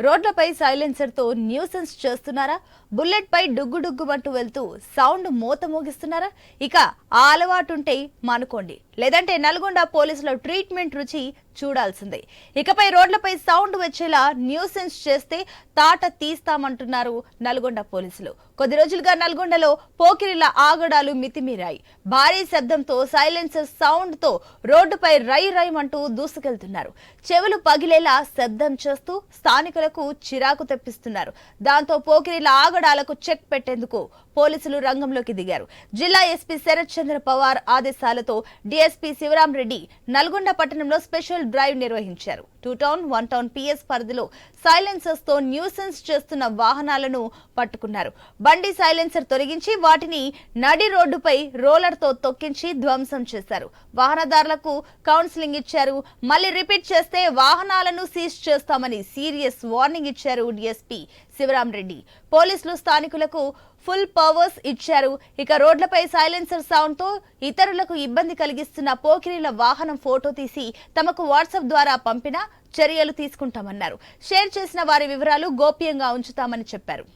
రోడ్లపై సైలెన్సర్ తో న్యూసెన్స్ చేస్తున్నారా? బుల్లెట్ పై డుగ్గుడుగ్గుమంటూ వెళ్తూ సౌండ్ మోత మోగిస్తున్నారా? ఇక ఆ అలవాటుంటే మానుకోండి, లేదంటే నల్గొండ పోలీసుల ట్రీట్మెంట్ రుచి చూడాల్సిందే. ఇకపై రోడ్లపై సౌండ్ వచ్చేలా న్యూసెన్స్ చేస్తే తాట తీస్తామంటున్నారు నల్గొండ పోలీసులు. కొద్ది రోజులుగా నల్గొండలో పోకిరిల ఆగడాలు మితిమీరాయి. భారీ శబ్దంతో సైలెన్సర్ సౌండ్ తో రోడ్డుపై రై రైమంటూ దూసుకెళ్తున్నారు. చెవులు పగిలేలా శబ్దం చేస్తూ స్థానికులకు చిరాకు తెప్పిస్తున్నారు. దాంతో పోకిరిల ఆగడాలకు చెక్ పెట్టేందుకు పోలీసులు రంగంలోకి దిగారు. జిల్లా ఎస్పీ శరత్ చంద్ర పవార్ ఆదేశాలతో డీఎస్పీ శివరాం రెడ్డి నల్గొండ పట్టణంలో స్పెషల్ డ్రైవ్ నిర్వహించారు. 2 టౌన్ 1 టౌన్ పిఎస్ పరిధిలో సైలెన్సర్స్ తో న్యూసెన్స్ చేస్తున్న వాహనాలను పట్టుకున్నారు. బండి సైలెన్సర్ తొలగించి వాటిని నడి రోడ్డుపై రోలర్ తో తొక్కించి ధ్వంసం చేశారు. వాహనదారులకు కౌన్సిలింగ్ ఇచ్చారు. మళ్ళీ రిపీట్ చేస్తే వాహనాలను సీజ్ చేస్తామని సీరియస్ వార్నింగ్ ఇచ్చారు డీఎస్పీ శివరాం రెడ్డి. పోలీసులు స్థానికులకు ఫుల్ పవర్స్ ఇచ్చారు. ఇక రోడ్లపై సైలెన్సర్ సౌండ్ తో ఇతరులకు ఇబ్బంది కలిగిస్తున్న పోకిరీల వాహనం ఫోటో తీసి తమకు వాట్సాప్ ద్వారా పంపినా చర్యలు తీసుకుంటామన్నారు. షేర్ చేసిన వారి వివరాలు గోప్యంగా ఉంచుతామని చెప్పారు.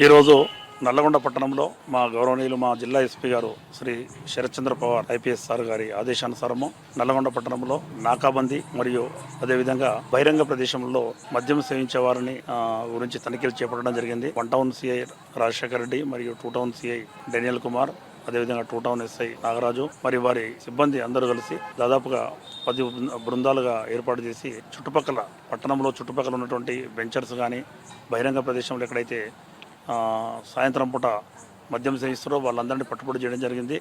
ఈరోజు నల్లగొండ పట్టణంలో మా గౌరవనీయులు మా జిల్లా ఎస్పీ గారు శ్రీ శరత్ చంద్ర పవార్ ఐపీఎస్ సార్ గారి ఆదేశానుసారము నల్లగొండ పట్టణంలో నాకాబందీ మరియు అదేవిధంగా బహిరంగ ప్రదేశంలో మద్యం సేవించే వారిని గురించి తనిఖీలు చేపట్టడం జరిగింది. 1 టౌన్ సిఐ రాజశేఖర్ రెడ్డి మరియు 2 టౌన్ సిఐ డేనియల్ కుమార్, అదేవిధంగా 2 టౌన్ ఎస్ఐ నాగరాజు మరియు వారి సిబ్బంది అందరూ కలిసి దాదాపుగా 10 బృందాలుగా ఏర్పాటు చేసి పట్టణంలో చుట్టుపక్కల ఉన్నటువంటి వెంచర్స్ కానీ బహిరంగ ప్రదేశంలో ఎక్కడైతే సాయంత్రం పూట మద్యం సేవిస్తారో వాళ్ళందరినీ పట్టుబడి చేయడం జరిగింది.